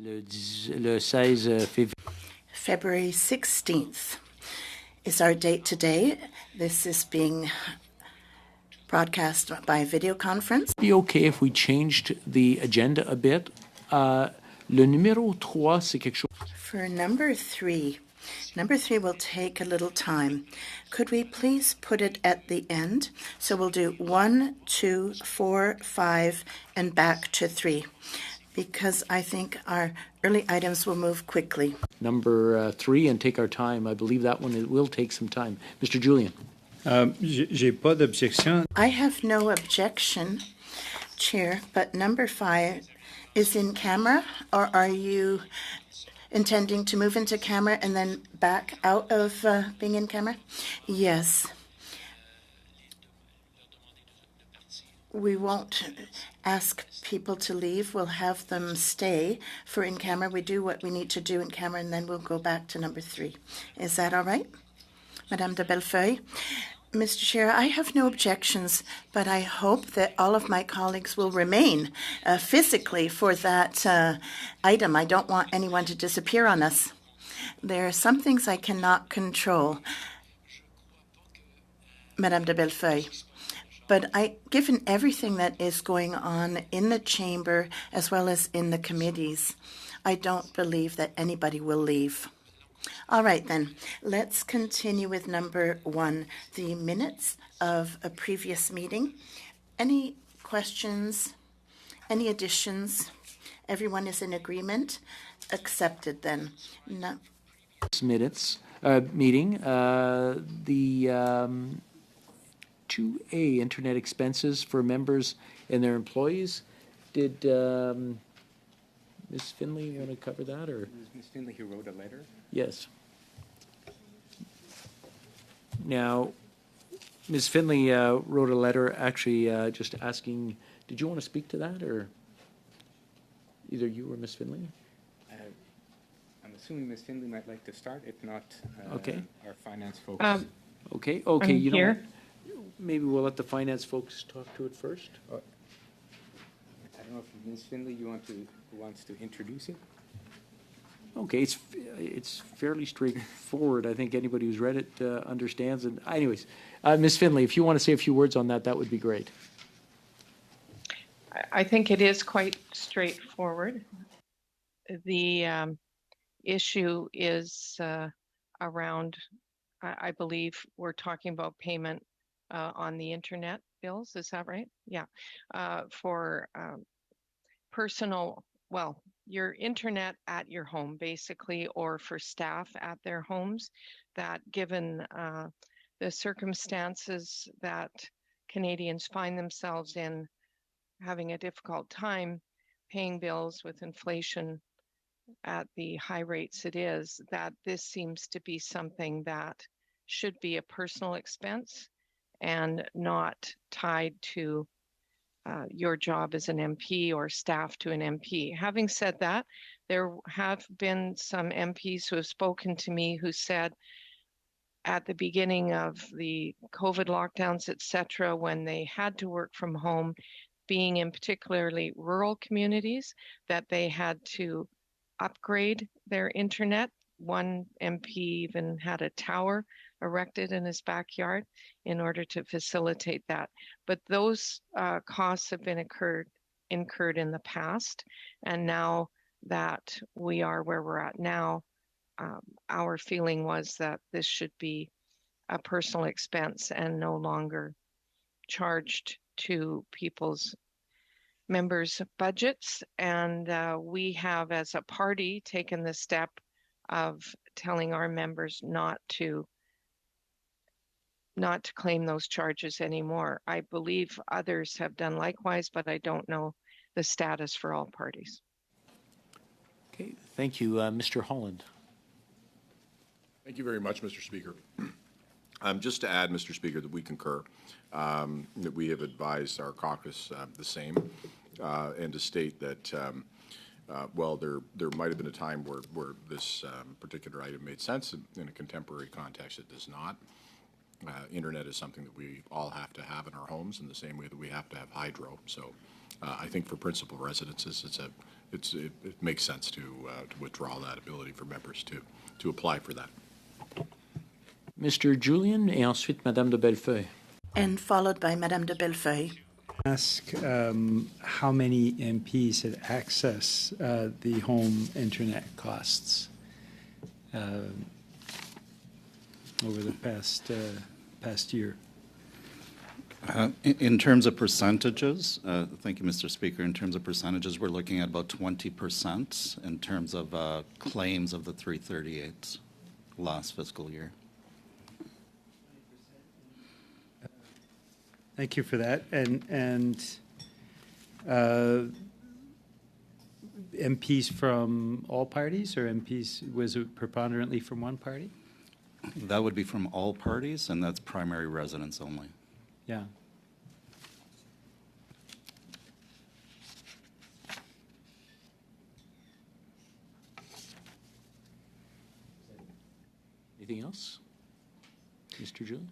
Le 16 février. February 16th is our date today. This is being broadcast by video conference. Be okay if we changed the agenda a bit. Le numéro 3, c'est quelque chose. For number three will take a little time. Could we please put it at the end? So we'll do 1, 2, 4, 5, and back to 3, because I think our early items will move quickly. Number 3, and take our time. I believe that one it will take some time. Mr. Julian. J'ai pas d'objection. I have no objection, Chair, but number 5 is in camera, or are you intending to move into camera and then back out of being in camera? Yes. We won't ask people to leave. We'll have them stay for in camera. We do what we need to do in camera, and then we'll go back to number 3. Is that all right? Madame de Bellefeuille? Mr. Chair, I have no objections, but I hope that all of my colleagues will remain physically for that item. I don't want anyone to disappear on us. There are some things I cannot control, Madame de Bellefeuille. But given everything that is going on in the chamber as well as in the committees, I don't believe that anybody will leave. All right, then, let's continue with number 1, the minutes of a previous meeting. Any questions? Any additions? Everyone is in agreement? Accepted, then. No. Minutes meeting. The 2A, internet expenses for members and their employees. Did Ms. Finley want to cover that? Or? It was Ms. Finley who wrote a letter? Yes. Now, Ms. Finley wrote a letter actually just asking, did you want to speak to that, or either you or Ms. Finley? I'm assuming Ms. Finley might like to start, if not okay. Our finance folks. Okay, I'm you here. know what? Maybe we'll let the finance folks talk to it first. I don't know if Ms. Finley wants to introduce it. Okay, it's fairly straightforward. I think anybody who's read it understands. And anyways, Ms. Finley, if you want to say a few words on that, that would be great. I think it is quite straightforward. The issue is around, I believe we're talking about payment on the internet bills. Is that right? Yeah. For personal, well, your internet at your home, basically, or for staff at their homes, that given the circumstances that Canadians find themselves in, having a difficult time paying bills with inflation at the high rates it is, that this seems to be something that should be a personal expense and not tied to your job as an MP or staff to an MP. Having said that, there have been some MPs who have spoken to me who said at the beginning of the COVID lockdowns, et cetera, when they had to work from home, being in particularly rural communities, that they had to upgrade their internet. One MP even had a tower erected in his backyard in order to facilitate that. But those costs have been incurred in the past. And now that we are where we're at now, our feeling was that this should be a personal expense and no longer charged to people's members' budgets. And we have, as a party, taken the step of telling our members not to claim those charges anymore. I believe others have done likewise, but I don't know the status for all parties. Okay, thank you. Mr. Holland. Thank you very much, Mr. Speaker. Just to add, Mr. Speaker, that we concur, that we have advised our caucus the same, and to state that well, there might have been a time where this particular item made sense. In a contemporary context, it does not. Internet is something that we all have to have in our homes in the same way that we have to have hydro. So I think for principal residences, it's a it makes sense to withdraw that ability for members to apply for that. Mr. Julian et ensuite Madame de Bellefeuille. And followed by Madame de Bellefeuille. Ask how many MPs had access the home internet costs over the past year. In terms of percentages, thank you, Mr. Speaker. In terms of percentages, we're looking at about 20% in terms of claims of the 338 last fiscal year. Thank you for that. And MPs from all parties, or MPs, was it preponderantly from one party? That would be from all parties, and that's primary residence only. Yeah. Anything else? Mr. Julian?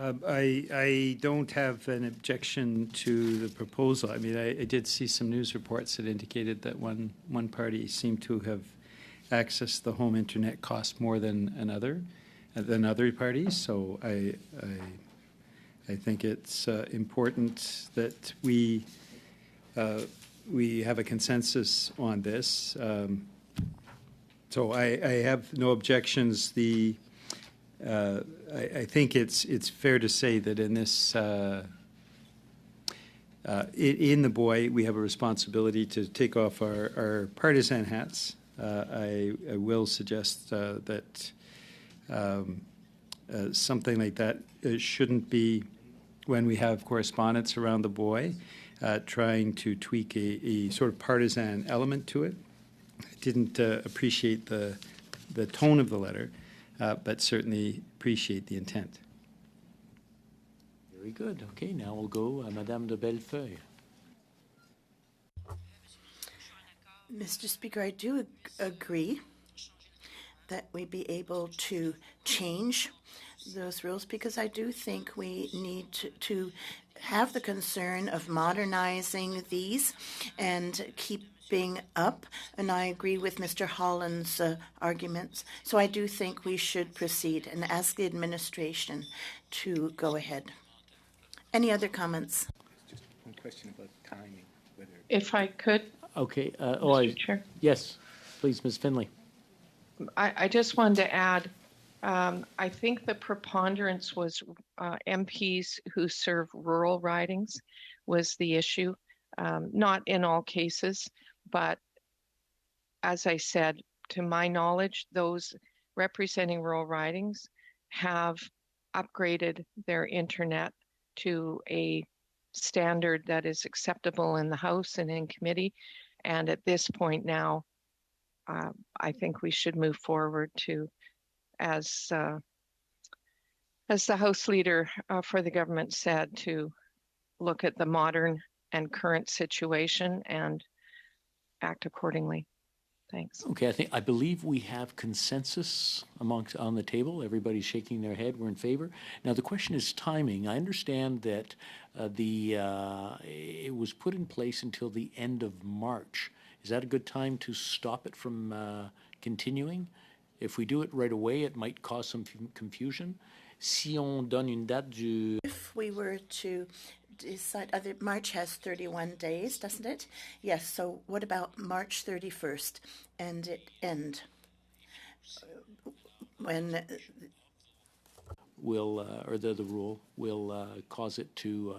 I don't have an objection to the proposal. I mean, I did see some news reports that indicated that one party seemed to have accessed the home internet cost more than other parties. So I think it's important that we have a consensus on this. So I have no objections. I think it's fair to say that in this in the boy we have a responsibility to take off our partisan hats. I will suggest that something like that shouldn't be, when we have correspondence around the boy, trying to tweak a sort of partisan element to it. I didn't appreciate the tone of the letter, but certainly appreciate the intent. Very good. Okay, now we'll go Madame de Bellefeuille. Mr. Speaker, I do agree that we be able to change those rules, because I do think we need to have the concern of modernizing these and keeping up. And I agree with Mr. Holland's arguments. So I do think we should proceed and ask the administration to go ahead. Any other comments? Just one question about timing, whether If I could, Okay. Mr. Chair. Yes, please, Ms. Finley. I just wanted to add, I think the preponderance was MPs who serve rural ridings was the issue. Not in all cases, but as I said, to my knowledge, those representing rural ridings have upgraded their internet to a standard that is acceptable in the House and in committee. And at this point now, I think we should move forward to, as the House Leader for the government said, to look at the modern and current situation and act accordingly. Thanks. Okay, I believe we have consensus on the table. Everybody's shaking their head. We're in favor. Now the question is timing. I understand that it was put in place until the end of March. Is that a good time to stop it from continuing? If we do it right away, it might cause some confusion. Si on donne une date du... If we were to decide, March has 31 days, doesn't it? Yes, so what about March 31st and it end? When will, or the rule will cause it to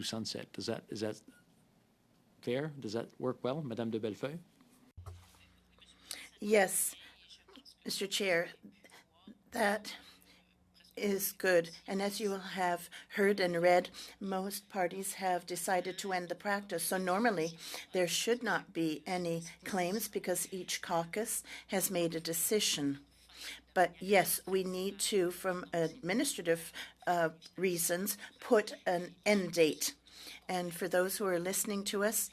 sunset. Is that fair? Does that work well, Madame de Bellefeuille? Yes, Mr. Chair, that is good. And as you will have heard and read, most parties have decided to end the practice. So normally there should not be any claims because each caucus has made a decision. But yes, we need to, from administrative reasons, put an end date. And for those who are listening to us,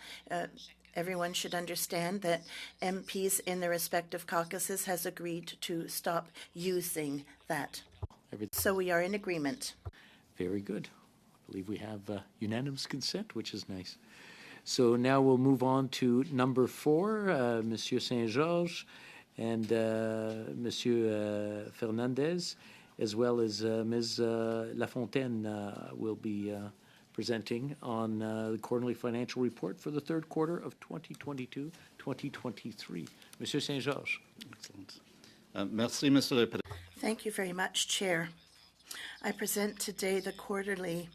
everyone should understand that MPs in their respective caucuses has agreed to stop using that. So we are in agreement. Very good. I believe we have unanimous consent, which is nice. So now we'll move on to number 4, Monsieur Saint-Georges and Monsieur Fernandez, as well as Ms. Lafontaine will be presenting on the quarterly financial report for the third quarter of 2022-2023. Monsieur Saint-Georges. Excellent. Merci, Monsieur le Président. Thank you very much, Chair. I present today the quarterly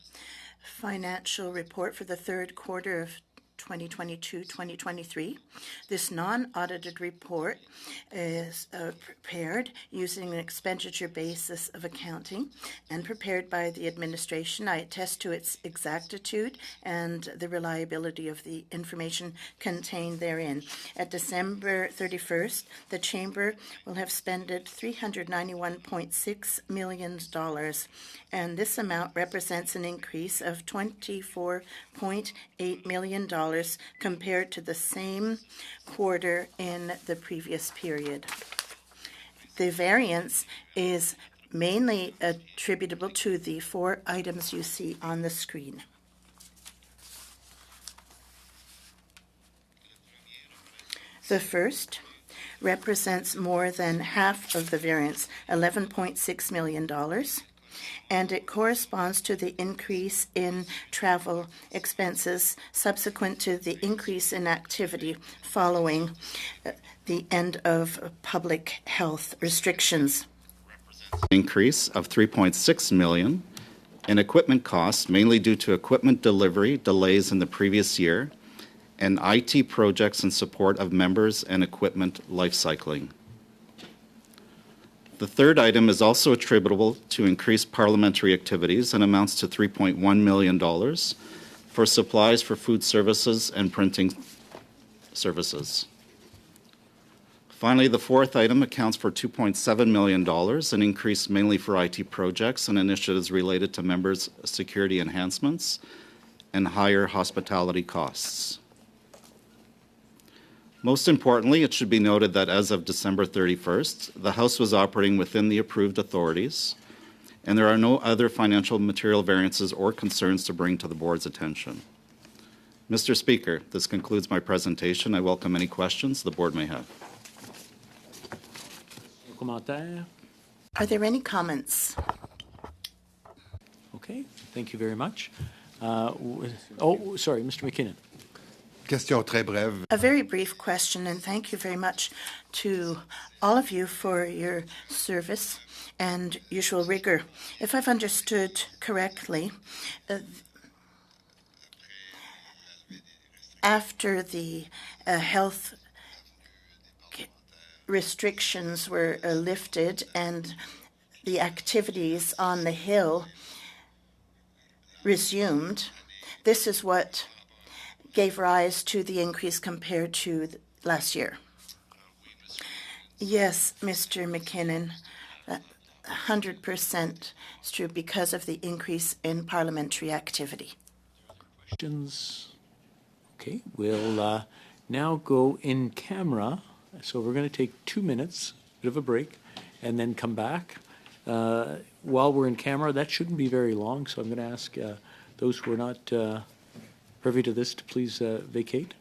financial report for the third quarter of 2022-2023. This non-audited report is prepared using an expenditure basis of accounting and prepared by the administration. I attest to its exactitude and the reliability of the information contained therein. At December 31st, the Chamber will have spent $391.6 million, and this amount represents an increase of $24.8 million compared to the same quarter in the previous period. The variance is mainly attributable to the 4 items you see on the screen. The first represents more than half of the variance, $11.6 million, and it corresponds to the increase in travel expenses subsequent to the increase in activity following the end of public health restrictions. Increase of $3.6 million in equipment costs, mainly due to equipment delivery delays in the previous year and IT projects in support of members and equipment lifecycling. The third item is also attributable to increased parliamentary activities and amounts to $3.1 million for supplies for food services and printing services. Finally, the fourth item accounts for $2.7 million, an increase mainly for IT projects and initiatives related to members' security enhancements and higher hospitality costs. Most importantly, it should be noted that as of December 31st, the House was operating within the approved authorities, and there are no other financial material variances or concerns to bring to the Board's attention. Mr. Speaker, this concludes my presentation. I welcome any questions the Board may have. Commentaire? Are there any comments? Okay, thank you very much. Sorry, Mr. McKinnon. Question très brève. A very brief question, and thank you very much to all of you for your service and usual rigor. If I've understood correctly, after the health restrictions were lifted and the activities on the Hill resumed, this is what gave rise to the increase compared to last year. Yes, Mr. McKinnon, 100% is true because of the increase in parliamentary activity. Questions? Okay, we'll now go in camera. So we're going to take 2 minutes, bit of a break, and then come back. While we're in camera, that shouldn't be very long, so I'm going to ask those who are not privy to this to please vacate.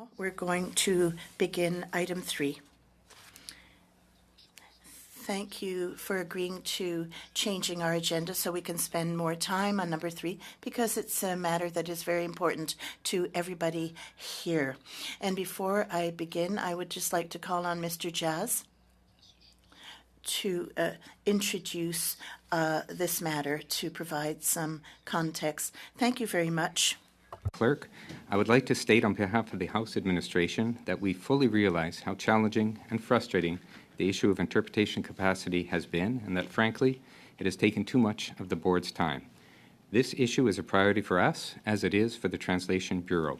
Now we're going to begin item 3. Thank you for agreeing to changing our agenda so we can spend more time on number 3 because it's a matter that is very important to everybody here. And before I begin, I would just like to call on Mr. Jazz to introduce this matter to provide some context. Thank you very much. Clerk, I would like to state on behalf of the House Administration that we fully realize how challenging and frustrating the issue of interpretation capacity has been, and that, frankly, it has taken too much of the Board's time. This issue is a priority for us, as it is for the Translation Bureau.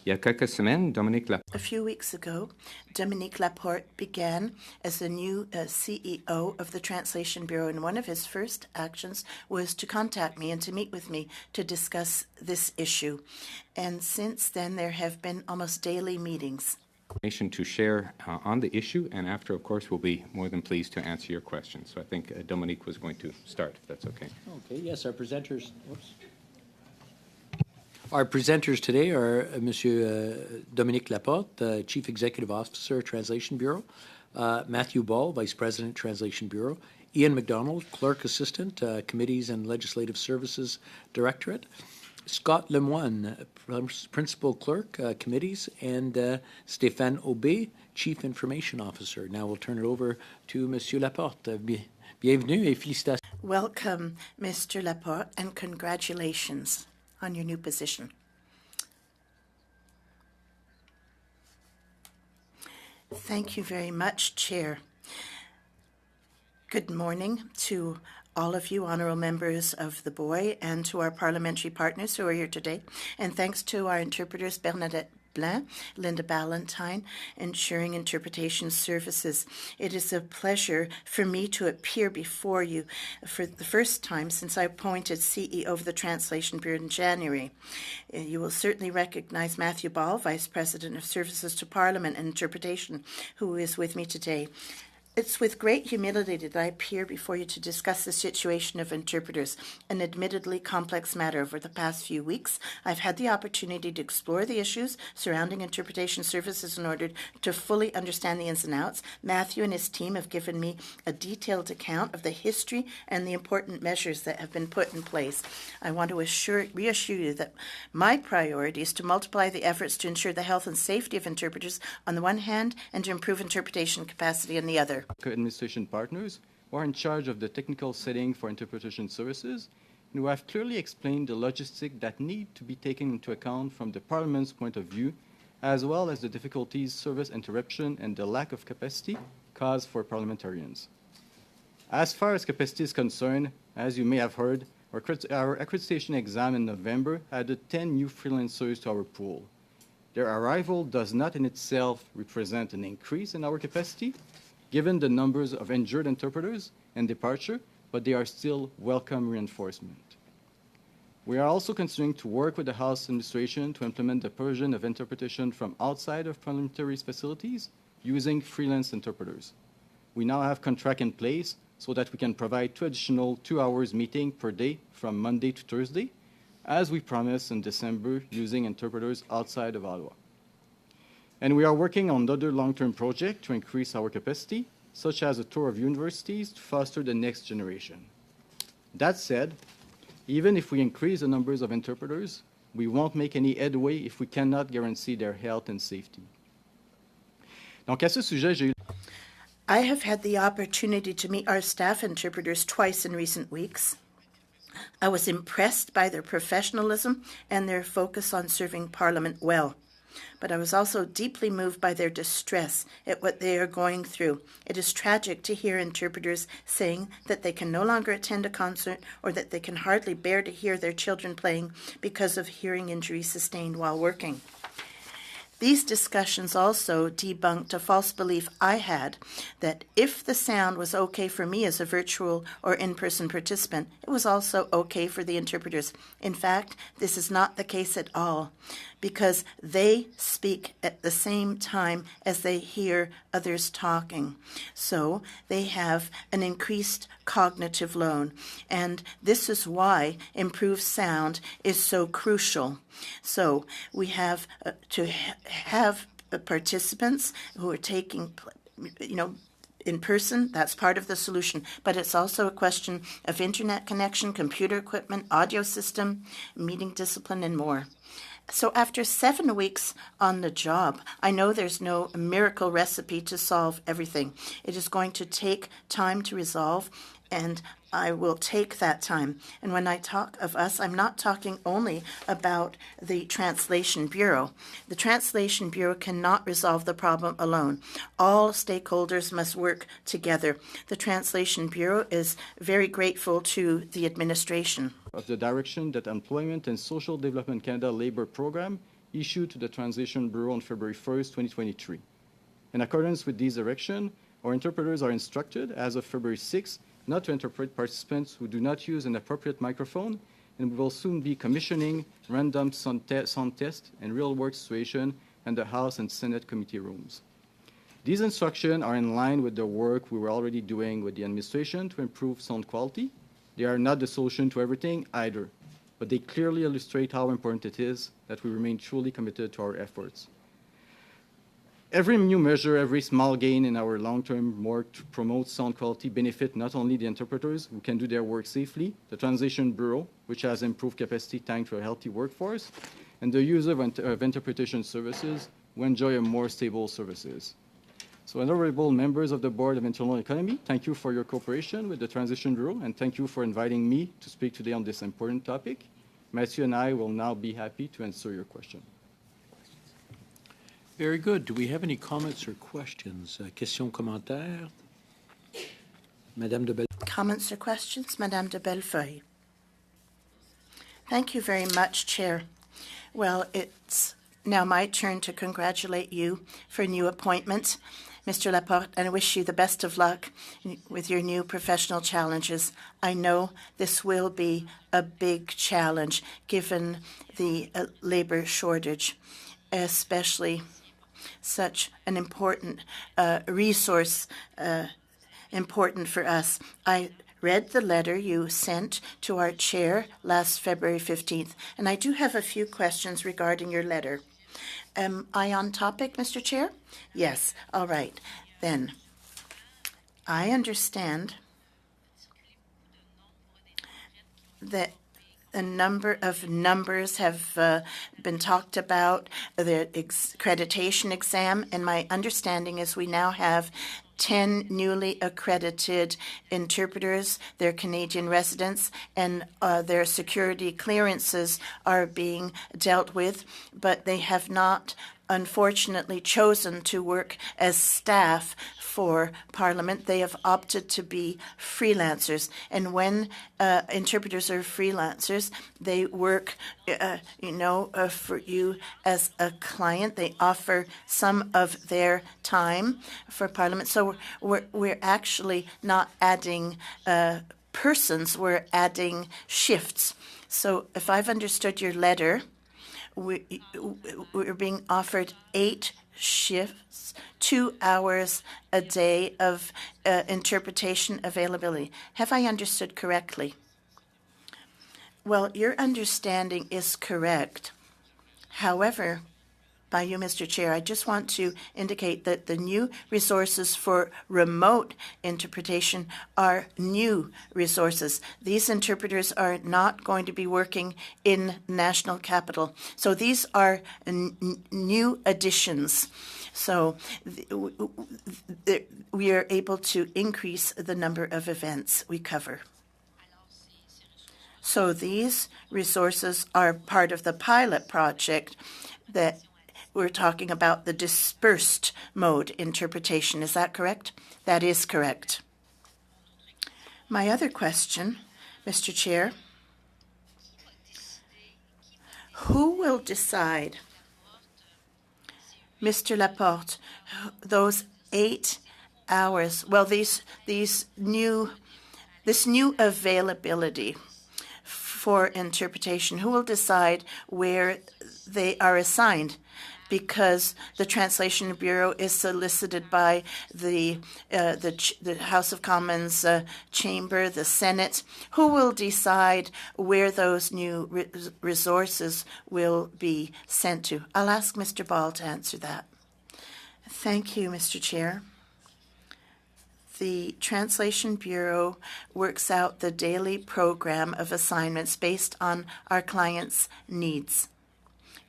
Il y a quelques semaines, Dominique Laporte. A few weeks ago, Dominique Laporte began as the new CEO of the Translation Bureau, and one of his first actions was to contact me and to meet with me to discuss this issue. And since then, there have been almost daily meetings. To share on the issue, and after, of course, we'll be more than pleased to answer your questions. So I think Dominique was going to start, if that's okay. Okay, yes, our presenters. Whoops. Our presenters today are Monsieur Dominique Laporte, Chief Executive Officer, Translation Bureau, Matthew Ball, Vice President, Translation Bureau, Ian McDonald, Clerk Assistant, Committees and Legislative Services Directorate, Scott Lemoine, Principal Clerk, Committees, and Stéphane Aubé, Chief Information Officer. Now we'll turn it over to Monsieur Laporte. Bienvenue et félicitations. Welcome, Mr. Laporte, and congratulations on your new position. Thank you very much, Chair. Good morning to all of you, honourable members of the BOI, and to our parliamentary partners who are here today. And thanks to our interpreters, Bernadette Blanc, Linda Ballantyne, ensuring interpretation services. It is a pleasure for me to appear before you for the first time since I appointed CEO of the Translation Bureau in January. You will certainly recognize Matthew Ball, Vice President of Services to Parliament and Interpretation, who is with me today. It's with great humility that I appear before you to discuss the situation of interpreters, an admittedly complex matter. Over the past few weeks, I've had the opportunity to explore the issues surrounding interpretation services in order to fully understand the ins and outs. Matthew and his team have given me a detailed account of the history and the important measures that have been put in place. I want to reassure you that my priority is to multiply the efforts to ensure the health and safety of interpreters on the one hand and to improve interpretation capacity on the other. Administration partners who are in charge of the technical setting for interpretation services and who have clearly explained the logistics that need to be taken into account from the Parliament's point of view, as well as the difficulties, service interruption, and the lack of capacity cause for parliamentarians. As far as capacity is concerned, as you may have heard, our accreditation exam in November added 10 new freelancers to our pool. Their arrival does not in itself represent an increase in our capacity, given the numbers of injured interpreters and departure, but they are still welcome reinforcement. We are also continuing to work with the House Administration to implement the provision of interpretation from outside of parliamentary facilities using freelance interpreters. We now have contract in place so that we can provide 2 additional 2 hours meeting per day from Monday to Thursday, as we promised in December, using interpreters outside of Ottawa. And we are working on other long-term projects to increase our capacity, such as a tour of universities to foster the next generation. That said, even if we increase the numbers of interpreters, we won't make any headway if we cannot guarantee their health and safety. Donc, à ce sujet, j'ai eu I have had the opportunity to meet our staff interpreters twice in recent weeks. I was impressed by their professionalism and their focus on serving Parliament well. But I was also deeply moved by their distress at what they are going through. It is tragic to hear interpreters saying that they can no longer attend a concert or that they can hardly bear to hear their children playing because of hearing injuries sustained while working. These discussions also debunked a false belief I had that if the sound was okay for me as a virtual or in-person participant, it was also okay for the interpreters. In fact, this is not the case at all. because they speak at the same time as they hear others talking. So they have an increased cognitive load. And this is why improved sound is so crucial. So we have to have participants who are taking, in person. That's part of the solution. But it's also a question of internet connection, computer equipment, audio system, meeting discipline, and more. So after 7 weeks on the job, I know there's no miracle recipe to solve everything. It is going to take time to resolve, and I will take that time. And when I talk of us, I'm not talking only about the Translation Bureau. The Translation Bureau cannot resolve the problem alone. All stakeholders must work together. The Translation Bureau is very grateful to the administration. Of the direction that Employment and Social Development Canada Labour Program issued to the Translation Bureau on February 1st, 2023. In accordance with these directions, our interpreters are instructed, as of February 6th, not to interpret participants who do not use an appropriate microphone, and we will soon be commissioning random sound tests and real-work situation in the House and Senate committee rooms. These instructions are in line with the work we were already doing with the administration to improve sound quality. They are not the solution to everything either, but they clearly illustrate how important it is that we remain truly committed to our efforts. Every new measure, every small gain in our long-term work to promote sound quality benefit not only the interpreters who can do their work safely, the Translation Bureau, which has improved capacity thanks to a healthy workforce, and the user of interpretation services who enjoy a more stable services. So, honorable members of the Board of Internal Economy, thank you for your cooperation with the Translation Bureau, and thank you for inviting me to speak today on this important topic. Matthew and I will now be happy to answer your question. Very good. Do we have any comments or questions? Questions, commentaires? Madame de Bellefeuille. Comments or questions? Madame de Bellefeuille. Thank you very much, Chair. Well, it's now my turn to congratulate you for a new appointment, Mr. Laporte, and I wish you the best of luck with your new professional challenges. I know this will be a big challenge given the labor shortage, especially such an important resource, important for us. I read the letter you sent to our chair last February 15th, and I do have a few questions regarding your letter. Am I on topic, Mr. Chair? Yes. All right. Then, I understand that a number of numbers have been talked about, the accreditation exam, and my understanding is we now have 10 newly accredited interpreters. They're Canadian residents, and their security clearances are being dealt with, but they have not, unfortunately, chosen to work as staff for Parliament. They have opted to be freelancers. And when interpreters are freelancers, they work, for you as a client. They offer some of their time for Parliament. So we're actually not adding persons, we're adding shifts. So if I've understood your letter, we're being offered 8 shifts, 2 hours a day of interpretation availability. Have I understood correctly? Well, your understanding is correct. However, by you, Mr. Chair, I just want to indicate that the new resources for remote interpretation are new resources. These interpreters are not going to be working in national capital. So these are new additions. So we are able to increase the number of events we cover. So these resources are part of the pilot project that we're talking about, the dispersed mode interpretation. Is that correct? That is correct. My other question, Mr. Chair, who will decide, Mr. Laporte, those 8 hours, well, this new availability for interpretation? Who will decide where they are assigned? Because the Translation Bureau is solicited by the House of Commons chamber, the Senate. Who will decide where those new resources will be sent to? I'll ask Mr. Ball to answer that. Thank you, Mr. Chair. The Translation Bureau works out the daily program of assignments based on our clients' needs.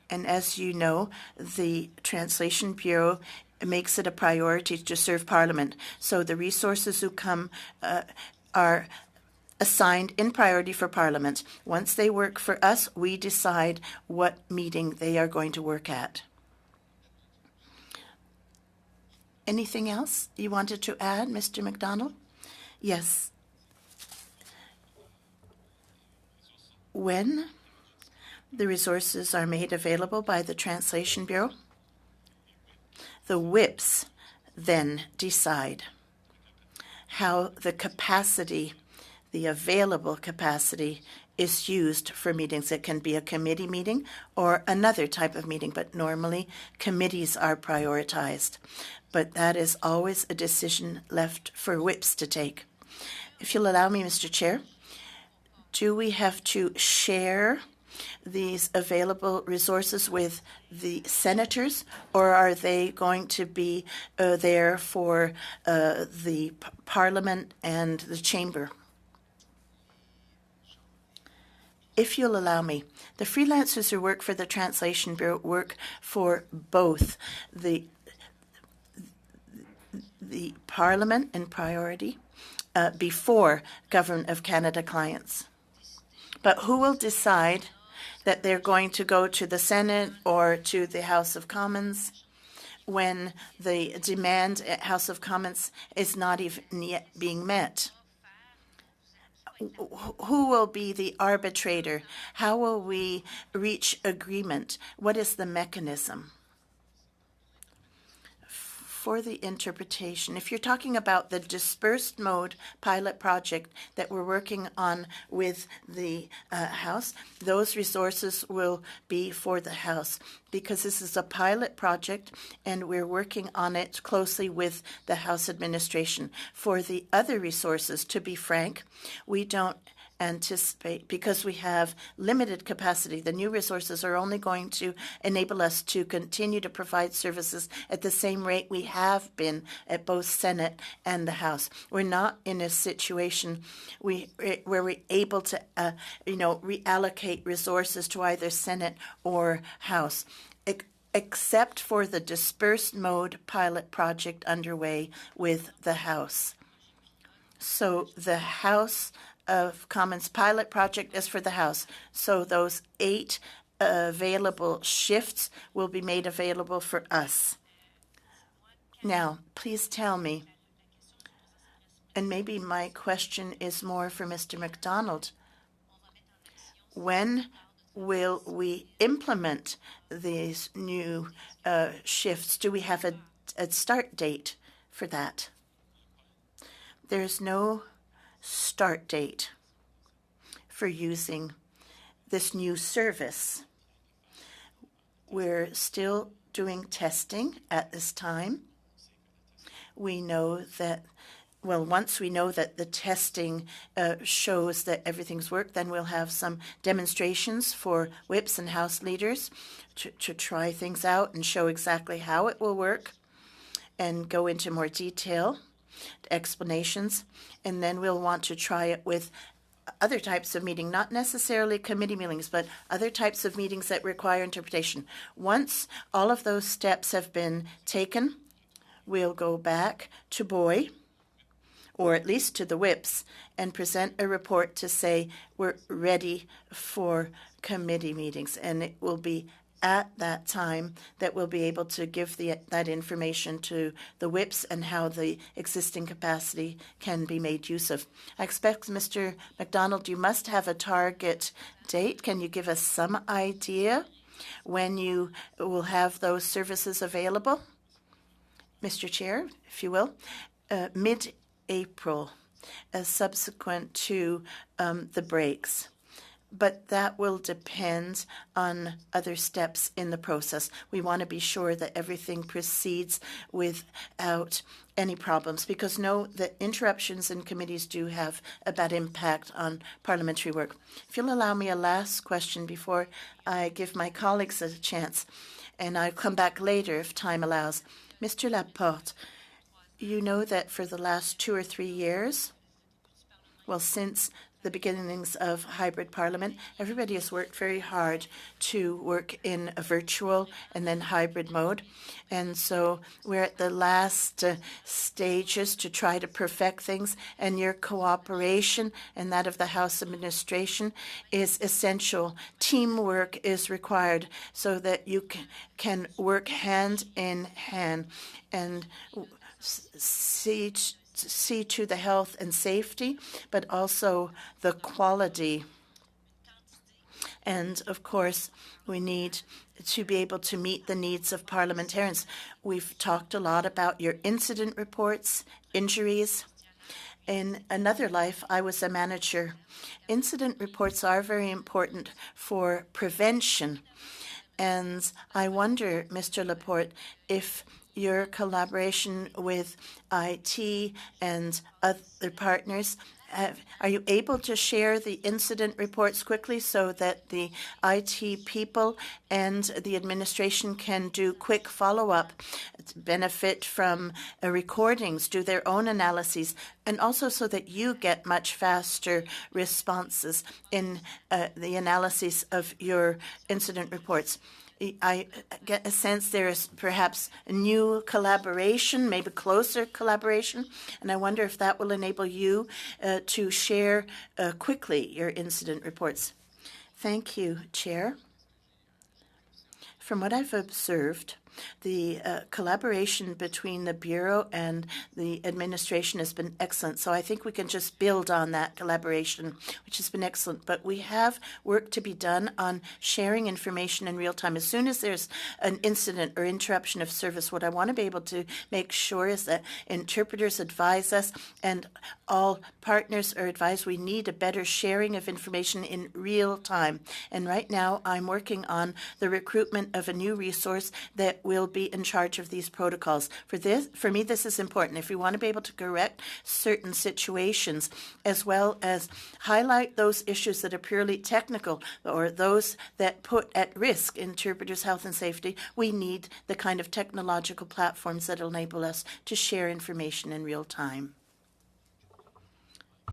And as you know, the Translation Bureau makes it a priority to serve Parliament. So the resources who come are assigned in priority for Parliament. Once they work for us, we decide what meeting they are going to work at. Anything else you wanted to add, Mr. McDonald? Yes. When the resources are made available by the Translation Bureau, the whips then decide how the capacity, the available capacity, is used for meetings. It can be a committee meeting or another type of meeting, but normally committees are prioritized. But that is always a decision left for whips to take. If you'll allow me, Mr. Chair, do we have to share these available resources with the senators, or are they going to be there for the Parliament and the Chamber? If you'll allow me, the freelancers who work for the Translation Bureau work for both the Parliament in priority before Government of Canada clients. But who will decide that they're going to go to the Senate or to the House of Commons when the demand at House of Commons is not even yet being met? Who will be the arbitrator? How will we reach agreement? What is the mechanism for the interpretation? If you're talking about the dispersed mode pilot project that we're working on with the House, those resources will be for the House because this is a pilot project and we're working on it closely with the House administration. For the other resources, to be frank, we don't anticipate, because we have limited capacity. The new resources are only going to enable us to continue to provide services at the same rate we have been at both Senate and the House. We're not in a situation where we're able to, reallocate resources to either Senate or House, except for the dispersed mode pilot project underway with the House. So the House of Commons pilot project is for the House. So those 8 available shifts will be made available for us. Now, please tell me, and maybe my question is more for Mr. McDonald, when will we implement these new shifts? Do we have a start date for that? There's no start date for using this new service. We're still doing testing at this time. We know that, once we know that the testing shows that everything's worked, then we'll have some demonstrations for whips and House leaders to try things out and show exactly how it will work and go into more detail, explanations, and then we'll want to try it with other types of meeting, not necessarily committee meetings, but other types of meetings that require interpretation. Once all of those steps have been taken, we'll go back to Boy, or at least to the whips, and present a report to say we're ready for committee meetings. And it will be at that time that we'll be able to give that information to the whips and how the existing capacity can be made use of. I expect, Mr. McDonald, you must have a target date. Can you give us some idea when you will have those services available? Mr. Chair, if you will, mid-April, subsequent to the breaks. but that will depend on other steps in the process. We want to be sure that everything proceeds without any problems, because no, the interruptions in committees do have a bad impact on parliamentary work. If you'll allow me a last question before I give my colleagues a chance, and I'll come back later if time allows. Mr. Laporte, you know that for the last 2 or 3 years, well, since the beginnings of hybrid parliament, everybody has worked very hard to work in a virtual and then hybrid mode. And so we're at the last stages to try to perfect things, and your cooperation and that of the House administration is essential. Teamwork is required so that you can work hand in hand and see to the health and safety, but also the quality. And of course, we need to be able to meet the needs of parliamentarians. We've talked a lot about your incident reports, injuries. In another life, I was a manager. Incident reports are very important for prevention. And I wonder, Mr. Laporte, if your collaboration with IT and other partners, are you able to share the incident reports quickly so that the IT people and the administration can do quick follow-up, benefit from recordings, do their own analyses, and also so that you get much faster responses in the analysis of your incident reports? I get a sense there is perhaps a new collaboration, maybe closer collaboration, and I wonder if that will enable you to share quickly your incident reports. Thank you, Chair. From what I've observed, the collaboration between the Bureau and the administration has been excellent. So I think we can just build on that collaboration, which has been excellent. But we have work to be done on sharing information in real time. As soon as there's an incident or interruption of service, what I want to be able to make sure is that interpreters advise us and all partners are advised we need a better sharing of information in real time. And right now I'm working on the recruitment of a new resource that will be in charge of these protocols. For me, this is important. If we want to be able to correct certain situations, as well as highlight those issues that are purely technical or those that put at risk interpreters' health and safety, we need the kind of technological platforms that enable us to share information in real time.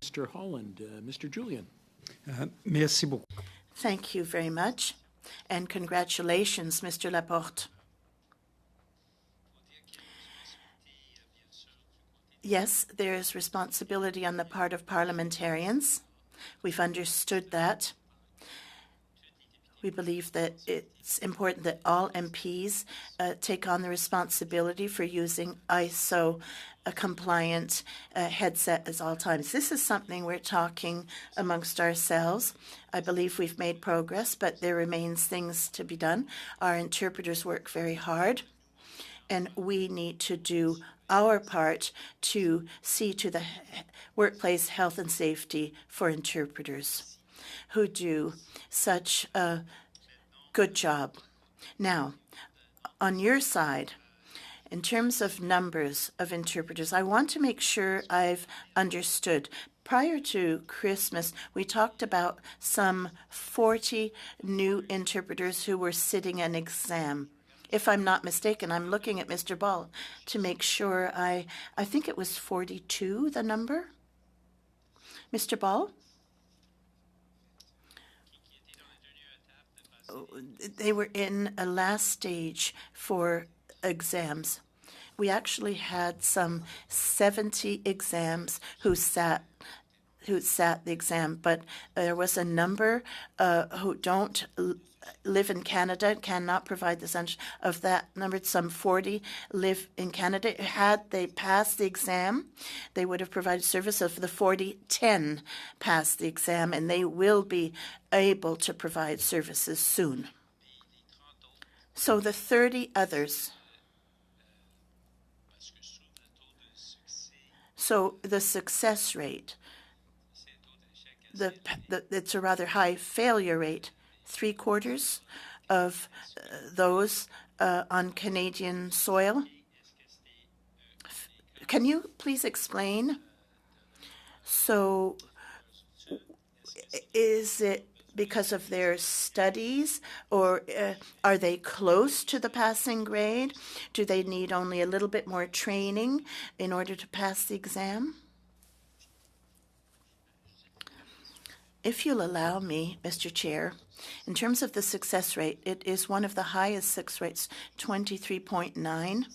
Mr. Holland, Mr. Julian. Merci beaucoup. Thank you very much, and congratulations, Mr. Laporte. Yes, there is responsibility on the part of parliamentarians. We've understood that. We believe that it's important that all MPs take on the responsibility for using ISO compliant headset at all times. This is something we're talking amongst ourselves. I believe we've made progress, but there remains things to be done. Our interpreters work very hard, and we need to do our part to see to the workplace health and safety for interpreters who do such a good job. Now, on your side, in terms of numbers of interpreters, I want to make sure I've understood. Prior to Christmas, we talked about some 40 new interpreters who were sitting an exam. If I'm not mistaken, I'm looking at Mr. Ball to make sure. I think it was 42, the number. Mr. Ball? They were in a last stage for exams. We actually had some 70 exams who sat the exam, but there was a number who don't live in Canada, cannot provide the censure. Of that number, some 40 live in Canada. Had they passed the exam, they would have provided service. Of the 40, 10 passed the exam, and they will be able to provide services soon. So the 30 others. So the success rate it's a rather high failure rate. 3/4 of those on Canadian soil. Can you please explain? So is it because of their studies, or are they close to the passing grade? Do they need only a little bit more training in order to pass the exam? If you'll allow me, Mr. Chair, in terms of the success rate, it is one of the highest success rates, 23.9.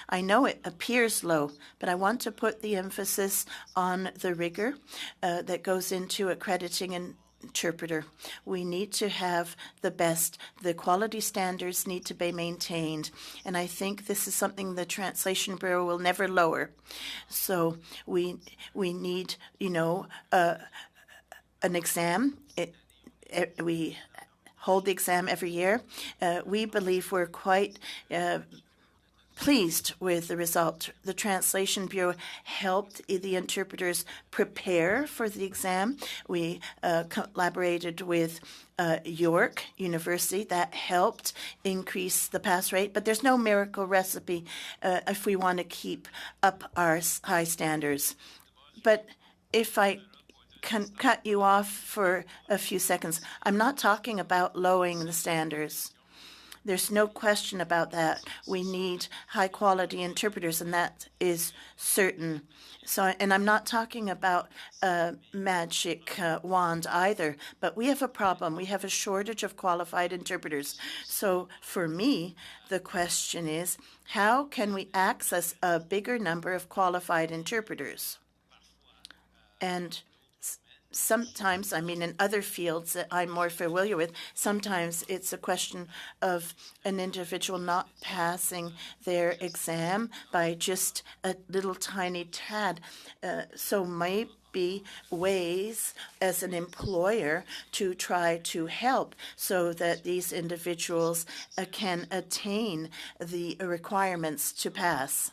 I know it appears low, but I want to put the emphasis on the rigor that goes into accrediting an interpreter. We need to have the best. The quality standards need to be maintained. And I think this is something the Translation Bureau will never lower. So we need, an exam. We hold the exam every year. We believe we're quite pleased with the result. The Translation Bureau helped the interpreters prepare for the exam. We collaborated with York University. That helped increase the pass rate. But there's no miracle recipe if we want to keep up our high standards. But if I can cut you off for a few seconds, I'm not talking about lowering the standards. There's no question about that. We need high-quality interpreters, and that is certain. So, and I'm not talking about a magic wand either, but we have a problem. We have a shortage of qualified interpreters. So for me, the question is, how can we access a bigger number of qualified interpreters? And sometimes, in other fields that I'm more familiar with, sometimes it's a question of an individual not passing their exam by just a little tiny tad. So maybe ways as an employer to try to help so that these individuals can attain the requirements to pass.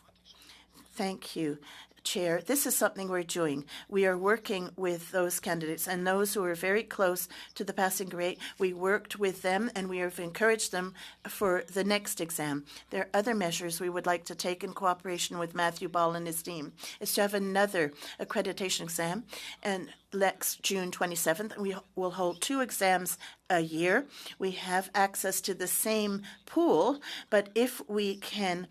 Thank you, Chair. This is something we're doing. We are working with those candidates and those who are very close to the passing grade. We worked with them and we have encouraged them for the next exam. There are other measures we would like to take in cooperation with Matthew Ball and his team. Is to have another accreditation exam, and next June 27th, we will hold 2 exams a year. We have access to the same pool, but if we can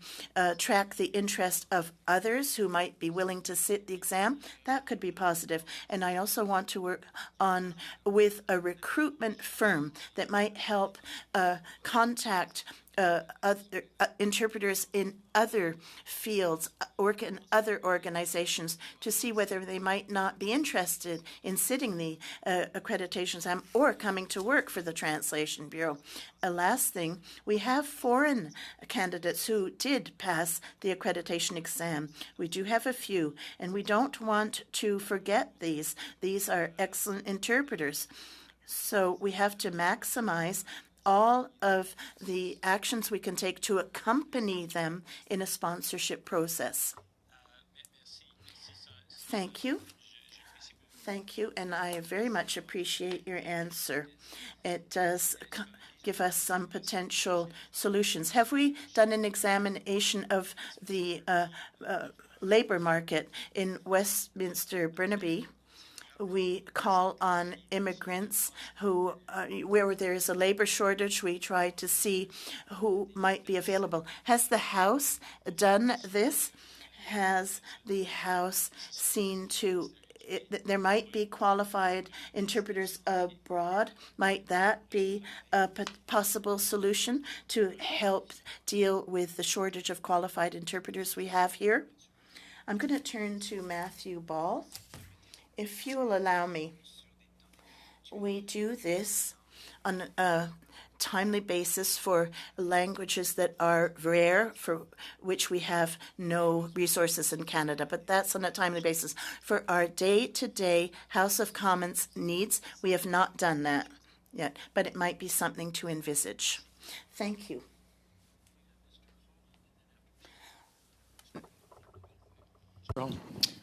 track the interest of others who might be willing to sit the exam, that could be positive. And I also want to work on with a recruitment firm that might help contact other interpreters in other fields, work in other organizations to see whether they might not be interested in sitting the accreditation exam or coming to work for the Translation Bureau. A last thing, we have foreign candidates who did pass the accreditation exam. We do have a few, and we don't want to forget these. These are excellent interpreters. So we have to maximize all of the actions we can take to accompany them in a sponsorship process. Thank you. Thank you, and I very much appreciate your answer. It does give us some potential solutions. Have we done an examination of the labor market in Westminster, Burnaby? We call on immigrants who, where there is a labor shortage, we try to see who might be available. Has the House done this? Has the House seen to there might be qualified interpreters abroad? Might that be a possible solution to help deal with the shortage of qualified interpreters we have here? I'm going to turn to Matthew Ball. If you will allow me, we do this on a timely basis for languages that are rare, for which we have no resources in Canada, but that's on a timely basis. For our day-to-day House of Commons needs, we have not done that yet, but it might be something to envisage. Thank you.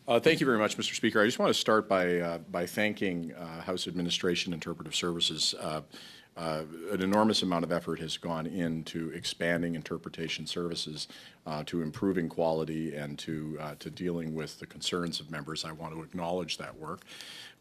Thank you very much, Mr. Speaker. I just want to start by thanking House Administration Interpretive Services. An enormous amount of effort has gone into expanding interpretation services, to improving quality, and to dealing with the concerns of members. I want to acknowledge that work.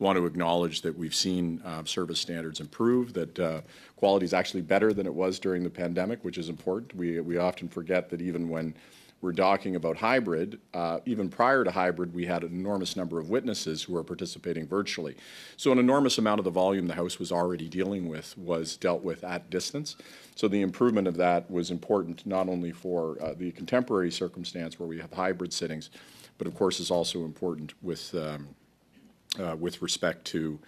I want to acknowledge that we've seen service standards improve, that quality is actually better than it was during the pandemic, which is important. We often forget that even when we're talking about hybrid, even prior to hybrid, we had an enormous number of witnesses who are participating virtually. So an enormous amount of the volume the House was already dealing with was dealt with at distance. So the improvement of that was important not only for the contemporary circumstance where we have hybrid sittings, but of course is also important with respect to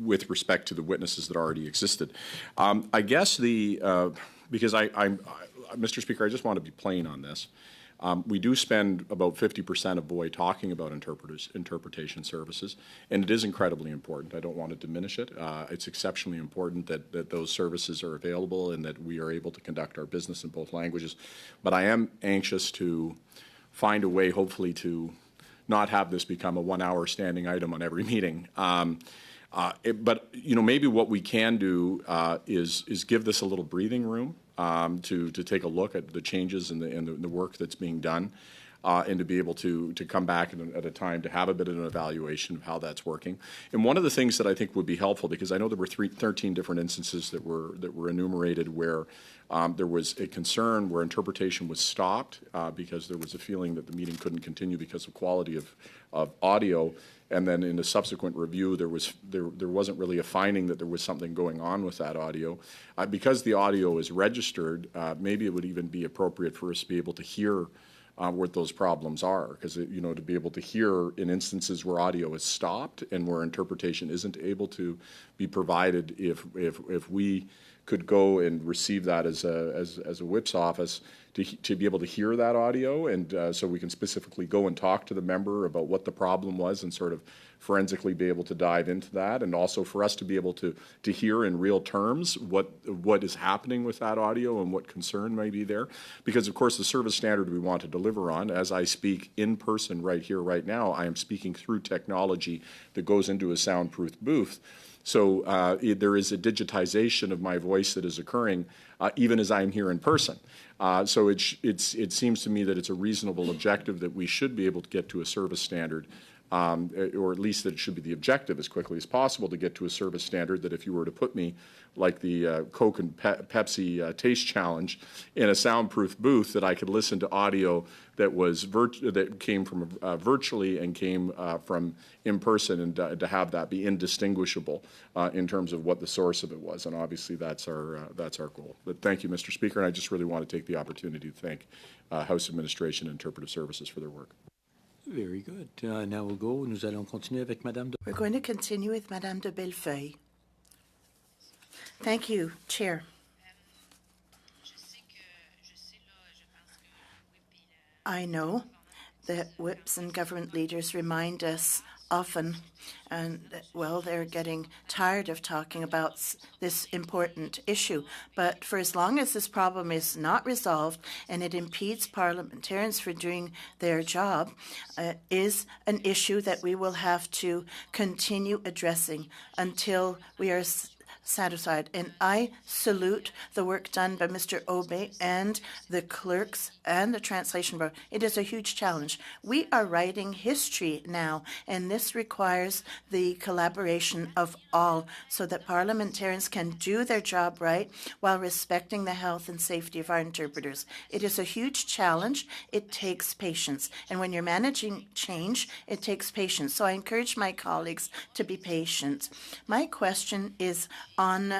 with respect to the witnesses that already existed. I guess because Mr. Speaker, I just want to be plain on this. We do spend about 50% of VOI talking about interpretation services, and it is incredibly important. I don't want to diminish it. It's exceptionally important that those services are available and that we are able to conduct our business in both languages. But I am anxious to find a way, hopefully, to not have this become a one-hour standing item on every meeting. But maybe what we can do is give this a little breathing room to take a look at the changes and the work that's being done, and to be able to come back at a time to have a bit of an evaluation of how that's working. And one of the things that I think would be helpful, because I know there were 13 different instances that were enumerated where there was a concern where interpretation was stopped because there was a feeling that the meeting couldn't continue because of quality of audio. And then in a subsequent review, there wasn't really a finding that there was something going on with that audio. Because the audio is registered, maybe it would even be appropriate for us to be able to hear what those problems are, because to be able to hear in instances where audio is stopped and where interpretation isn't able to be provided, if we could go and receive that as a whip's office to be able to hear that audio, and so we can specifically go and talk to the member about what the problem was and sort of forensically be able to dive into that, and also for us to be able to hear in real terms what is happening with that audio and what concern may be there. Because, of course, the service standard we want to deliver on, as I speak in person right here, right now, I am speaking through technology that goes into a soundproof booth. So there is a digitization of my voice that is occurring even as I'm here in person. So it seems to me that it's a reasonable objective that we should be able to get to a service standard, or at least that it should be the objective as quickly as possible to get to a service standard that if you were to put me, like the Coke and Pepsi Taste Challenge, in a soundproof booth, that I could listen to audio that was that came from virtually and came from in person, and to have that be indistinguishable in terms of what the source of it was. And obviously that's our goal. But thank you, Mr. Speaker, and I just really want to take the opportunity to thank House Administration and Interpretive Services for their work. Very good. Now we'll go. Nous allons continuer avec Madame. We're going to continue with Madame de Bellefeuille. Thank you, Chair. I know that whips and government leaders remind us often, and well, they're getting tired of talking about this important issue. But for as long as this problem is not resolved and it impedes parliamentarians from doing their job, is an issue that we will have to continue addressing until we are satisfied. And I salute the work done by Mr. Obey and the clerks and the translation board. It is a huge challenge. We are writing history now, and this requires the collaboration of all so that parliamentarians can do their job right while respecting the health and safety of our interpreters. It is a huge challenge. It takes patience. And when you're managing change, it takes patience. So I encourage my colleagues to be patient. My question is on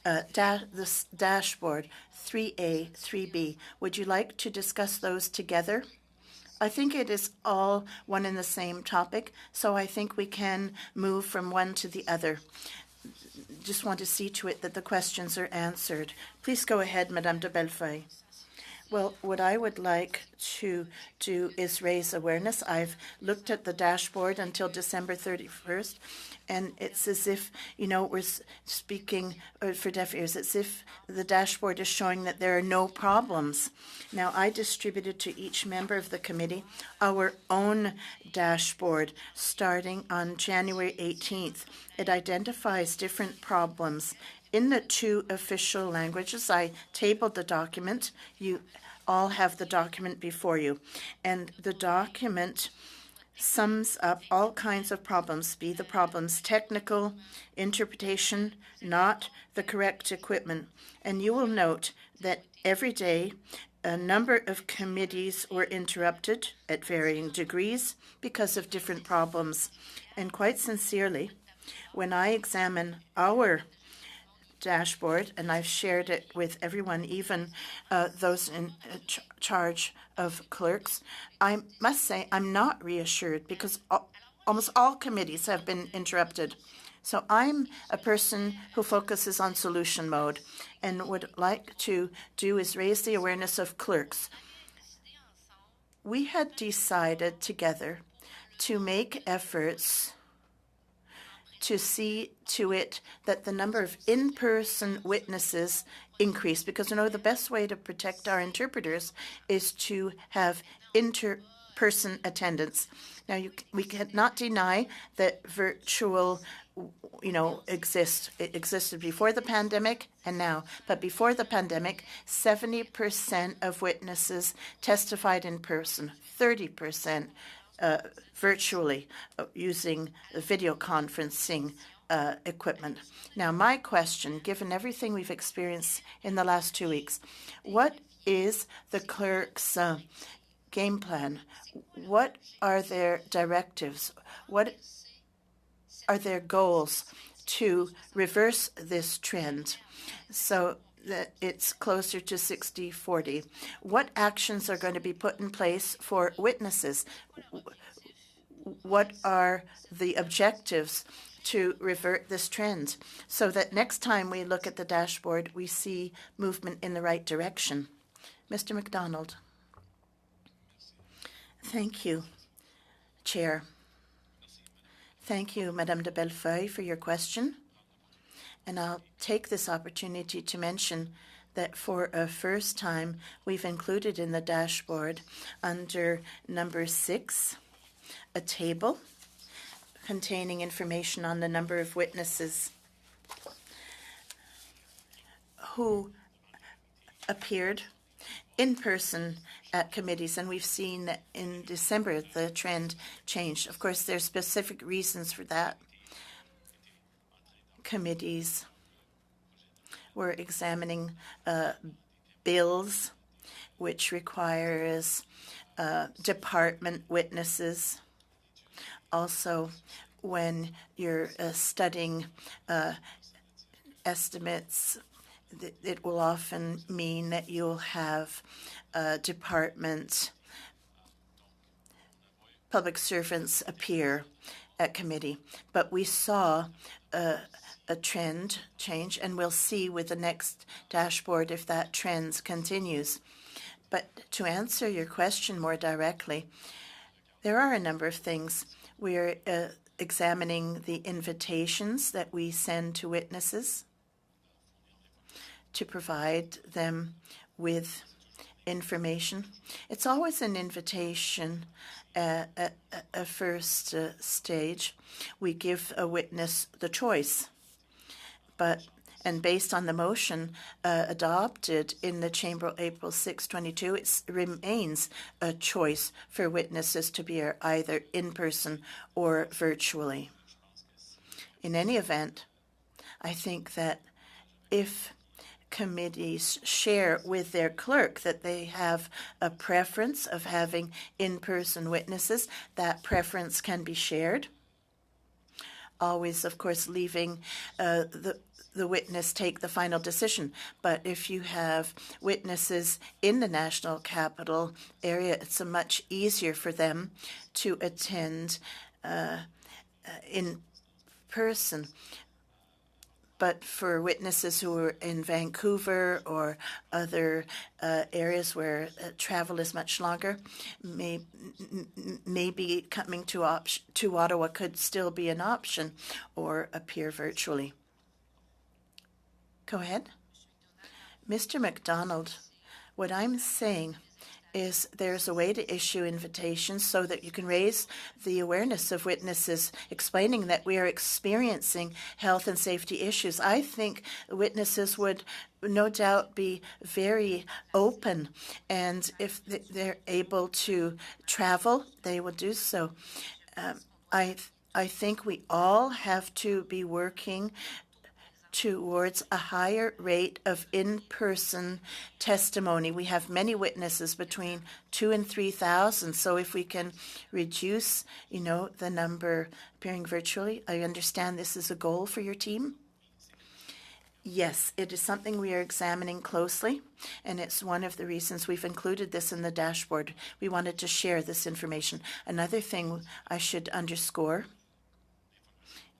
this dashboard, 3A, 3B. Would you like to discuss those together? I think it is all one and the same topic, so I think we can move from one to the other. Just want to see to it that the questions are answered. Please go ahead, Madame de Bellefeuille. Well, what I would like to do is raise awareness. I've looked at the dashboard until December 31st, and it's as if, we're speaking for deaf ears. It's if the dashboard is showing that there are no problems. Now, I distributed to each member of the committee our own dashboard starting on January 18th. It identifies different problems. In the 2 official languages, I tabled the document. You all have the document before you. And the document sums up all kinds of problems, be the problems technical, interpretation, not the correct equipment. And you will note that every day a number of committees were interrupted at varying degrees because of different problems. And quite sincerely, when I examine our dashboard, and I've shared it with everyone, even those in charge of clerks, I must say I'm not reassured because almost all committees have been interrupted. So I'm a person who focuses on solution mode, and would like to do is raise the awareness of clerks. We had decided together to make efforts to see to it that the number of in-person witnesses increase, because the best way to protect our interpreters is to have in-person attendance. Now, we cannot deny that virtual exists. It existed before the pandemic and now. But before the pandemic, 70% of witnesses testified in person, 30% virtually using video conferencing equipment. Now, my question, given everything we've experienced in the last 2 weeks, what is the clerk's game plan? What are their directives? What are their goals to reverse this trend so that it's closer to 60-40? What actions are going to be put in place for witnesses? What are the objectives to revert this trend so that next time we look at the dashboard, we see movement in the right direction? Mr. MacDonald. Thank you, Chair. Thank you, Madame de Bellefeuille, for your question. And I'll take this opportunity to mention that for a first time, we've included in the dashboard under number 6 a table containing information on the number of witnesses who appeared in person at committees, and we've seen that in December the trend changed. Of course, there's specific reasons for that. Committees were examining bills, which requires department witnesses. Also, when you're studying estimates, it will often mean that you'll have department public servants appear at committee. But we saw a trend change, and we'll see with the next dashboard if that trend continues. But to answer your question more directly, there are a number of things. We're examining the invitations that we send to witnesses to provide them with information. It's always an invitation at a first stage. We give a witness the choice. And based on the motion adopted in the Chamber April 6, 2022, it remains a choice for witnesses to be either in person or virtually. In any event, I think that if committees share with their clerk that they have a preference of having in-person witnesses, that preference can be shared. Always, of course, leaving the witness take the final decision. But if you have witnesses in the national capital area, it's much easier for them to attend in person. But for witnesses who are in Vancouver or other areas where travel is much longer, maybe coming to Ottawa could still be an option, or appear virtually. Go ahead. Mr. McDonald, what I'm saying is there's a way to issue invitations so that you can raise the awareness of witnesses, explaining that we are experiencing health and safety issues. I think witnesses would no doubt be very open, and if they're able to travel, they will do so. I think we all have to be working towards a higher rate of in-person testimony. We have many witnesses, between 2,000 and 3,000. So if we can reduce, the number appearing virtually, I understand this is a goal for your team. Yes, it is something we are examining closely, and it's one of the reasons we've included this in the dashboard. We wanted to share this information. Another thing I should underscore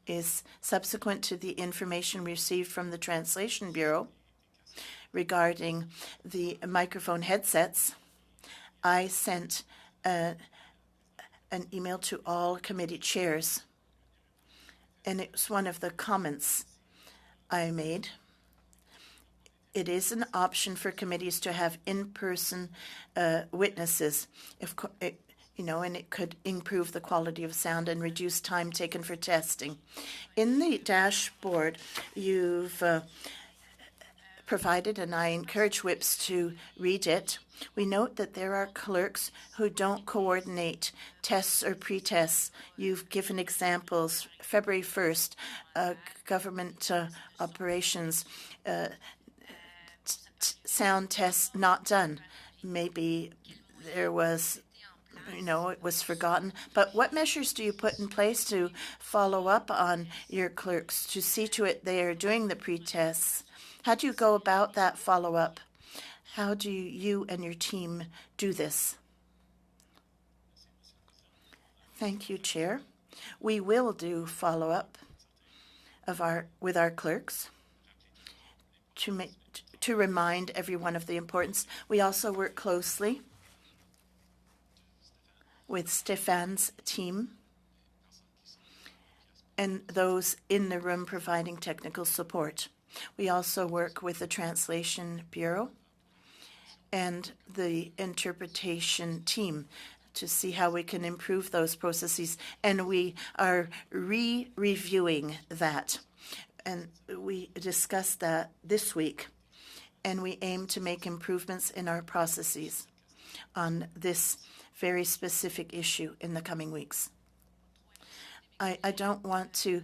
is, subsequent to the information received from the Translation Bureau regarding the microphone headsets, I sent an email to all committee chairs, and it was one of the comments I made. It is an option for committees to have in-person witnesses, and it could improve the quality of sound and reduce time taken for testing. In the dashboard, you've provided, and I encourage whips to read it. We note that there are clerks who don't coordinate tests or pre-tests. You've given examples. February 1st, government operations, sound tests not done. Maybe there was it was forgotten. But what measures do you put in place to follow up on your clerks to see to it they are doing the pre-tests? How do you go about that follow-up? How do you and your team do this? Thank you, Chair. We will do follow-up with our clerks to remind everyone of the importance. We also work closely with Stéphane's team and those in the room providing technical support. We also work with the Translation Bureau and the interpretation team to see how we can improve those processes. And we are reviewing that. And we discussed that this week. And we aim to make improvements in our processes on this very specific issue in the coming weeks. I don't want to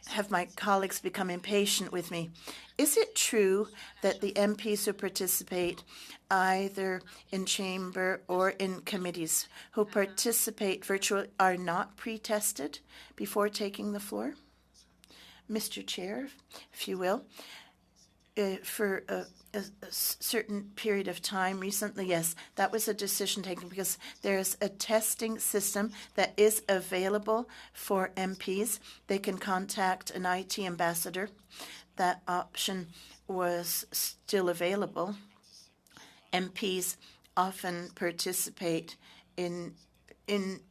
have my colleagues become impatient with me. Is it true that the MPs who participate either in chamber or in committees who participate virtually are not pre-tested before taking the floor? Mr. Chair, if you will, for a certain period of time recently, yes, that was a decision taken because there's a testing system that is available for MPs. They can contact an IT ambassador. That option was still available. MPs often participate in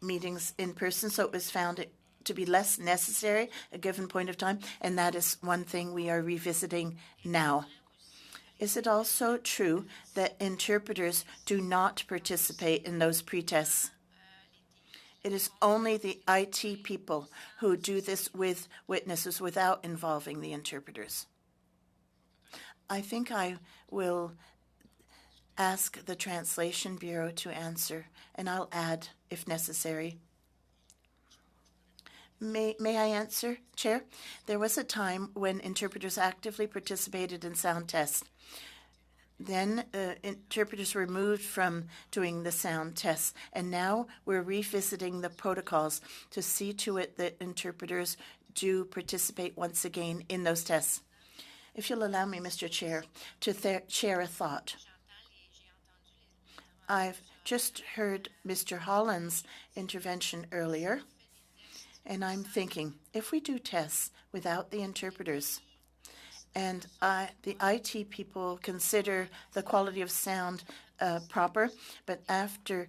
meetings in person, so it was found to be less necessary at a given point of time, and that is one thing we are revisiting now. Is it also true that interpreters do not participate in those pre-tests? It is only the IT people who do this with witnesses without involving the interpreters. I think I will ask the Translation Bureau to answer, and I'll add if necessary. May I answer, Chair? There was a time when interpreters actively participated in sound tests. Then interpreters were removed from doing the sound tests, and now we're revisiting the protocols to see to it that interpreters do participate once again in those tests. If you'll allow me, Mr. Chair, to share a thought. I've just heard Mr. Holland's intervention earlier, and I'm thinking, if we do tests without the interpreters, and the IT people consider the quality of sound proper, but after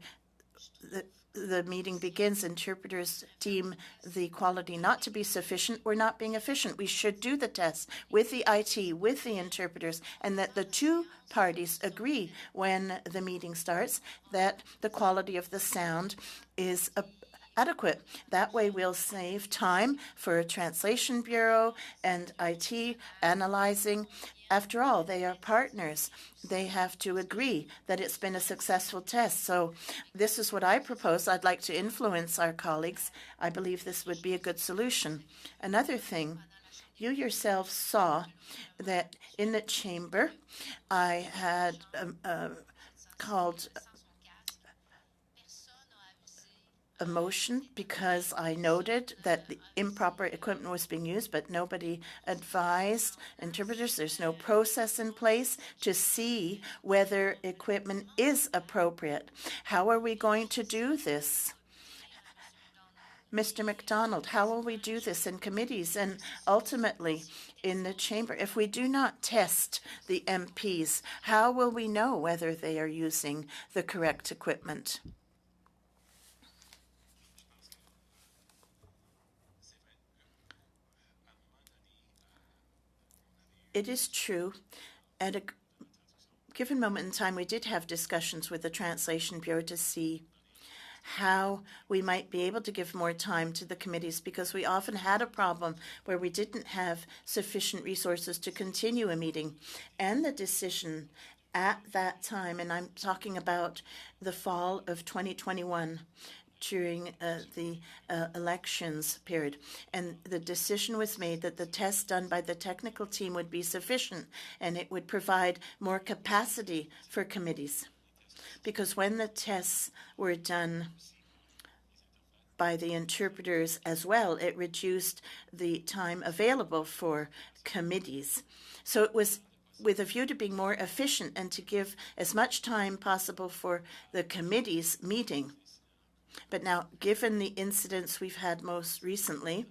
the meeting begins, interpreters deem the quality not to be sufficient, we're not being efficient. We should do the tests with the IT, with the interpreters, and that the two parties agree when the meeting starts that the quality of the sound is adequate. That way we'll save time for a translation bureau and IT analyzing. After all, they are partners. They have to agree that it's been a successful test. So this is what I propose. I'd like to influence our colleagues. I believe this would be a good solution. Another thing, you yourself saw that in the chamber, I had called a motion because I noted that the improper equipment was being used, but nobody advised interpreters. There's no process in place to see whether equipment is appropriate. How are we going to do this? Mr. MacDonald, how will we do this in committees and ultimately in the chamber? If we do not test the MPs, how will we know whether they are using the correct equipment? It is true. At a given moment in time, we did have discussions with the Translation Bureau to see how we might be able to give more time to the committees, because we often had a problem where we didn't have sufficient resources to continue a meeting. And the decision at that time, and I'm talking about the fall of 2021, during the elections period. And the decision was made that the tests done by the technical team would be sufficient and it would provide more capacity for committees. Because when the tests were done by the interpreters as well, it reduced the time available for committees. So it was with a view to being more efficient and to give as much time possible for the committees meeting. But now, given the incidents we've had most recently,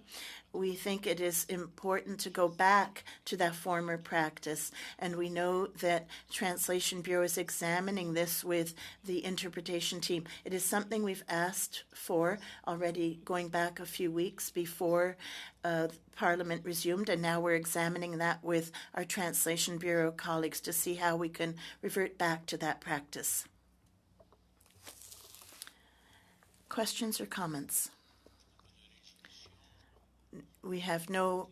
we think it is important to go back to that former practice. And we know that Translation Bureau is examining this with the interpretation team. It is something we've asked for already going back a few weeks before Parliament resumed, and now we're examining that with our Translation Bureau colleagues to see how we can revert back to that practice. Questions or comments? We have no.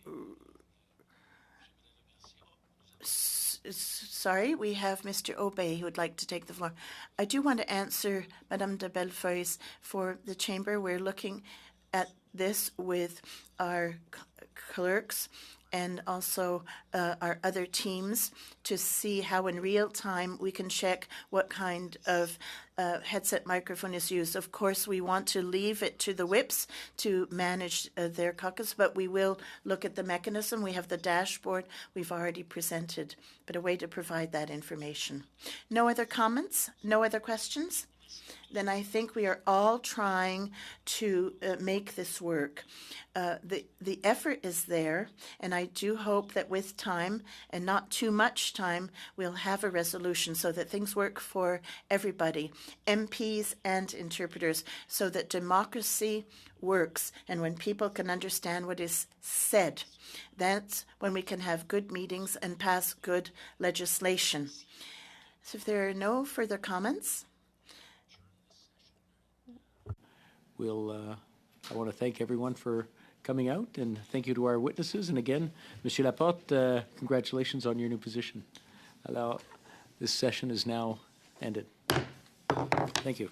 Sorry, we have Mr. Obey who would like to take the floor. I do want to answer Madame de Bellefeuille for the chamber. We're looking at this with our clerks and also our other teams to see how in real time we can check what kind of headset microphone is used. Of course, we want to leave it to the whips to manage their caucus, but we will look at the mechanism. We have the dashboard we've already presented, but a way to provide that information. No other comments? No other questions? Then I think we are all trying to make this work. The effort is there, and I do hope that with time, and not too much time, we'll have a resolution so that things work for everybody, MPs and interpreters, so that democracy works. And when people can understand what is said, that's when we can have good meetings and pass good legislation. So if there are no further comments, I want to thank everyone for coming out, and thank you to our witnesses. And again, Monsieur Laporte, congratulations on your new position. Alors, this session is now ended. Thank you.